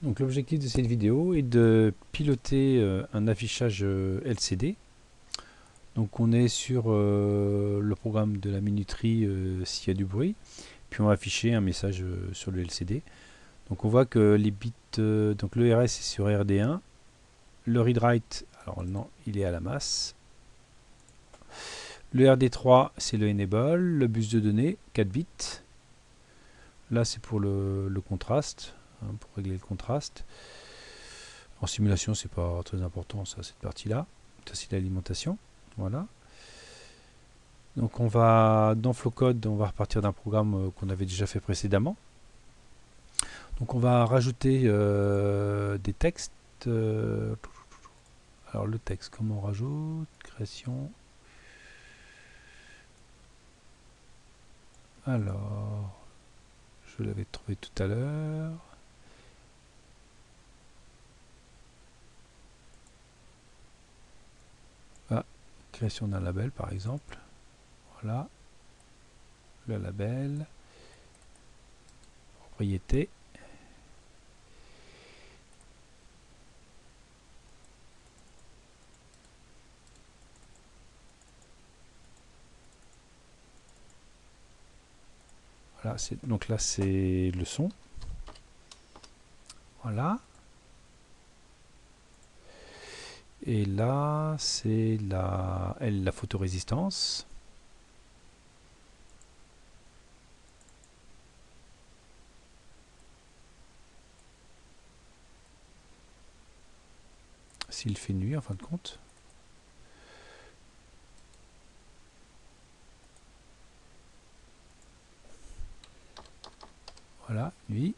Donc l'objectif de cette vidéo est de piloter un affichage LCD. Donc on est sur le programme de la minuterie s'il y a du bruit, puis on va afficher un message sur le LCD. Donc on voit que les bits, donc le RS est sur RD1, le read write, alors non, il est à la masse. Le RD3 c'est le enable, le bus de données 4 bits. Là c'est pour le contraste, hein, pour régler le contraste. En simulation, c'est pas très important, ça, cette partie-là. Ça, c'est l'alimentation. Voilà. Donc, on va, dans Flowcode, on va repartir d'un programme qu'on avait déjà fait précédemment. Donc, on va rajouter des textes. Alors, le texte, comment on rajoute? Création. Alors, je l'avais trouvé tout à l'heure. Ah, création d'un label, par exemple. Voilà. Le label. Propriété. Voilà, donc là, c'est le son. Voilà. Et là, c'est la photorésistance. S'il fait nuit, en fin de compte. Voilà, nuit.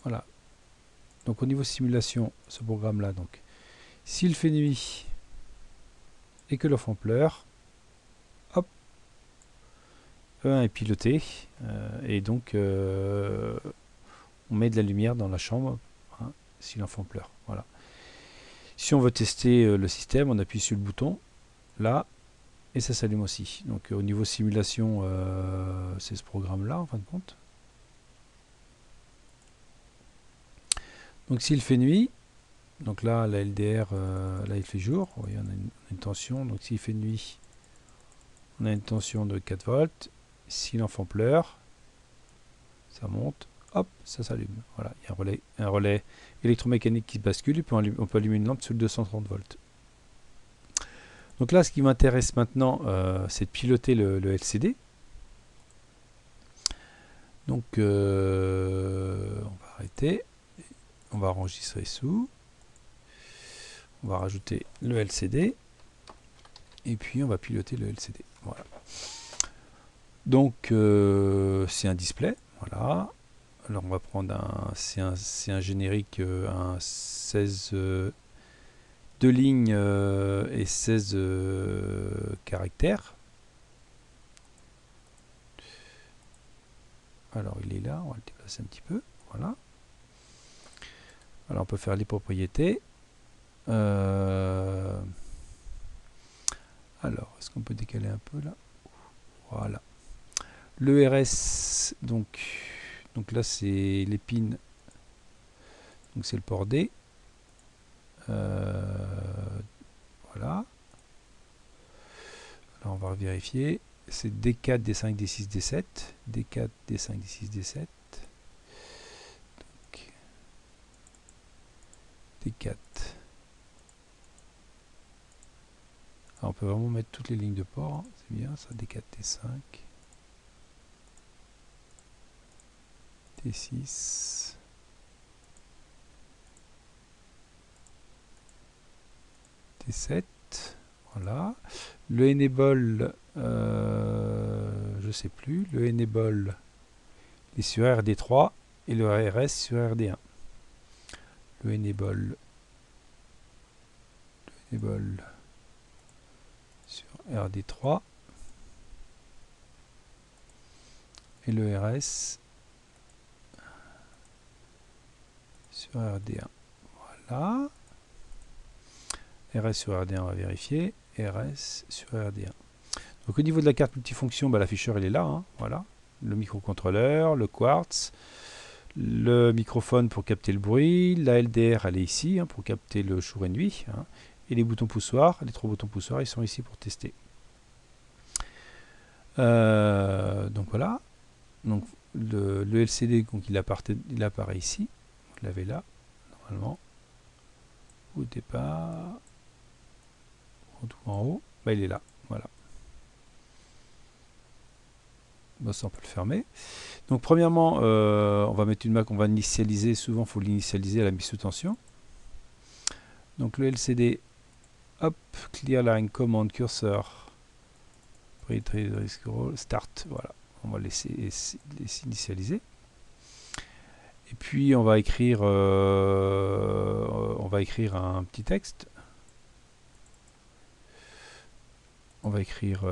Voilà. Donc au niveau simulation, ce programme-là, donc, s'il fait nuit et que l'enfant pleure, hop, E1 est piloté, et donc on met de la lumière dans la chambre, hein, si l'enfant pleure. Voilà. Si on veut tester le système, on appuie sur le bouton, là, et ça s'allume aussi. Donc au niveau simulation, c'est ce programme-là, en fin de compte. Donc s'il fait nuit, donc là, la LDR, là il fait jour, vous voyez, on a une tension, donc s'il fait nuit, on a une tension de 4 volts. Si l'enfant pleure, ça monte, hop, ça s'allume. Voilà, il y a un relais électromécanique qui bascule, et puis on peut allumer une lampe sous le 230 volts. Donc là, ce qui m'intéresse maintenant, c'est de piloter le LCD. Donc, on va arrêter. On va enregistrer sous. On va rajouter le LCD. Et puis, on va piloter le LCD. Voilà. Donc, c'est un display. Voilà. Alors, on va prendre c'est un générique, un 16 2 lignes et 16 caractères. Alors, il est là. On va le déplacer un petit peu. Voilà. Alors, on peut faire les propriétés. Alors, est-ce qu'on peut décaler un peu là? Voilà. Le RS, donc là c'est les pins, donc c'est le port D. Voilà. Alors on va vérifier. C'est D4, D5, D6, D7. D4, D5, D6, D7. Donc, D4. Alors on peut vraiment mettre toutes les lignes de port, hein. C'est bien ça. D4, D5. D6. D7. Voilà. Le enable, je sais plus. Le enable est sur RD3 et le RS sur RD1. Le enable sur RD3 et le RS sur RD1. Voilà. RS sur RD1, on va vérifier. RS sur RD1. Donc au niveau de la carte multifonction, l'afficheur il est là, hein, voilà. Le microcontrôleur, le quartz, le microphone pour capter le bruit, la LDR elle est ici pour capter le jour et nuit, et les boutons poussoirs, les 3 boutons poussoirs, ils sont ici pour tester. Donc voilà, donc le LCD donc il apparaît ici, vous l'avez là normalement au départ, tout en haut, bah, il est là, voilà. Bon, ça on peut le fermer. Donc premièrement, on va mettre une Mac, on va initialiser, souvent il faut l'initialiser à la mise sous tension. Donc le LCD, hop, clear line, command, cursor, scroll, start, voilà. On va laisser initialiser. Et puis on va écrire un petit texte. On va écrire,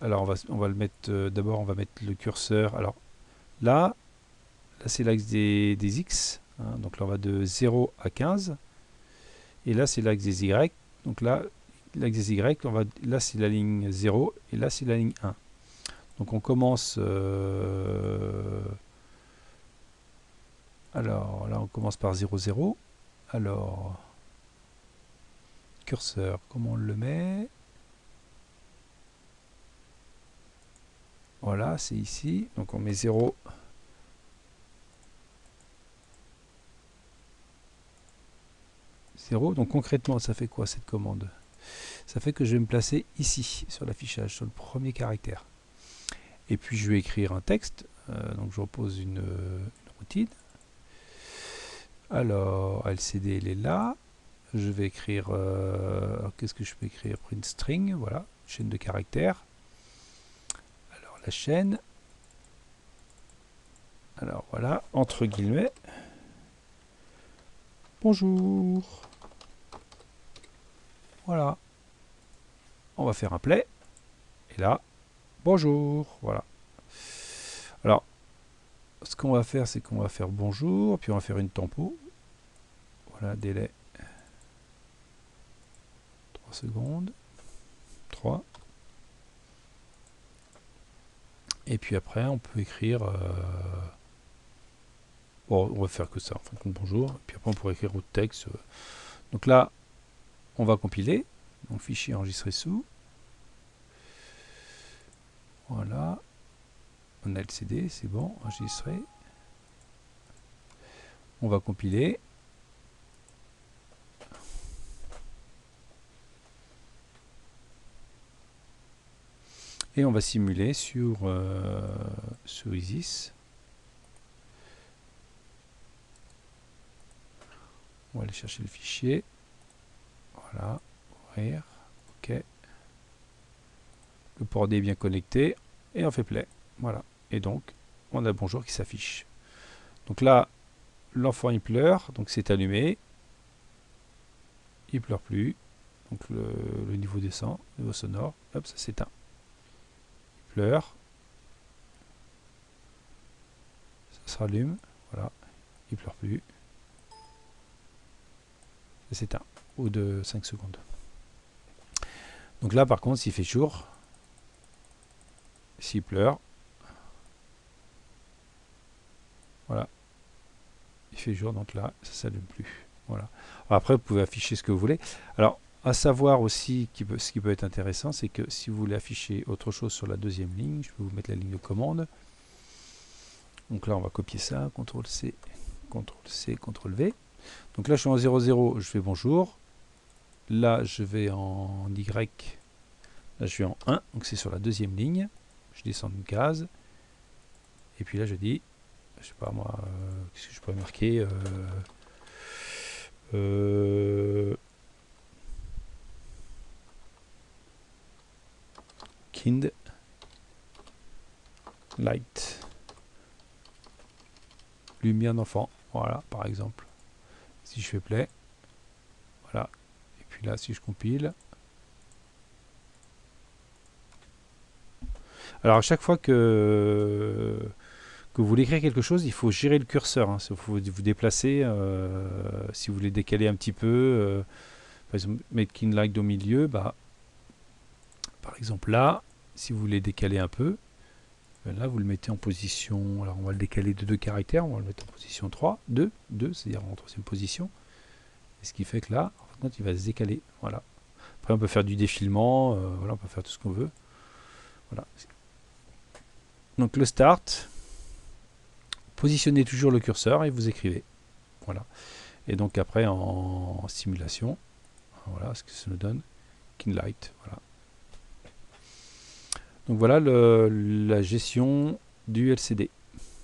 alors on va le mettre, d'abord on va mettre le curseur, alors là c'est l'axe des X, donc là on va de 0 à 15, et là c'est l'axe des Y, donc là l'axe des Y, là c'est la ligne 0, et là c'est la ligne 1. Donc on commence, alors là on commence par 0, 0, alors curseur, comment on le met? Voilà, c'est ici, donc on met 0, 0, donc concrètement ça fait quoi cette commande? Ça fait que je vais me placer ici sur l'affichage, sur le premier caractère. Et puis je vais écrire un texte, donc je repose une routine. Alors LCD il est là, je vais écrire, qu'est-ce que je peux écrire? Print string, voilà, chaîne de caractères. Alors la chaîne, alors voilà, entre guillemets, bonjour, voilà, on va faire un play, et là, bonjour, voilà. Alors, ce qu'on va faire, c'est qu'on va faire bonjour, puis on va faire une tempo, voilà, délai 3 secondes, 3, et puis après on peut écrire, bon, on va faire que ça, en fin de compte bonjour, et puis après on pourrait écrire autre texte. Donc là, on va compiler, donc fichier enregistré sous, voilà, on a LCD, c'est bon, enregistré, on va compiler, et on va simuler sur ISIS. On va aller chercher le fichier, voilà, ouvrir, ok, le port D est bien connecté, et on fait play, voilà, et donc on a bonjour qui s'affiche. Donc là, l'enfant il pleure, donc c'est allumé, il pleure plus, donc le niveau descend, le niveau sonore, hop, ça s'éteint. Il pleure, ça se rallume, voilà, il pleure plus, ça s'éteint, au bout de 5 secondes. Donc là par contre, s'il fait jour, s'il pleure, voilà, il fait jour, donc là, ça s'allume plus. Voilà. Alors après, vous pouvez afficher ce que vous voulez. Alors, à savoir aussi, ce qui peut être intéressant, c'est que si vous voulez afficher autre chose sur la deuxième ligne, je peux vous mettre la ligne de commande. Donc là, on va copier ça, CTRL-C, CTRL-C, CTRL-V. Donc là, je suis en 0,0, je fais bonjour. Là, je vais en Y, là, je suis en 1, donc c'est sur la deuxième ligne. Je descends une case. Et puis là, je dis, je sais pas moi, qu'est-ce que je pourrais marquer Kind Light, lumière d'enfant, voilà, par exemple. Si je fais play, voilà, et puis là, si je compile, alors à chaque fois que vous voulez écrire quelque chose, il faut gérer le curseur, il faut vous déplacer, si vous voulez décaler un petit peu, par exemple, mettre Kind Light au milieu, bah, par exemple là, si vous voulez décaler un peu, Là, vous le mettez en position, alors on va le décaler de 2 caractères, on va le mettre en position 3, 2, c'est-à-dire en troisième position. Et ce qui fait que là, en fait, il va se décaler. Voilà. Après, on peut faire du défilement, voilà, on peut faire tout ce qu'on veut. Voilà. Donc le start, positionnez toujours le curseur et vous écrivez. Voilà. Et donc après, en simulation, voilà ce que ça nous donne. Kinlight, voilà. Donc voilà la gestion du LCD.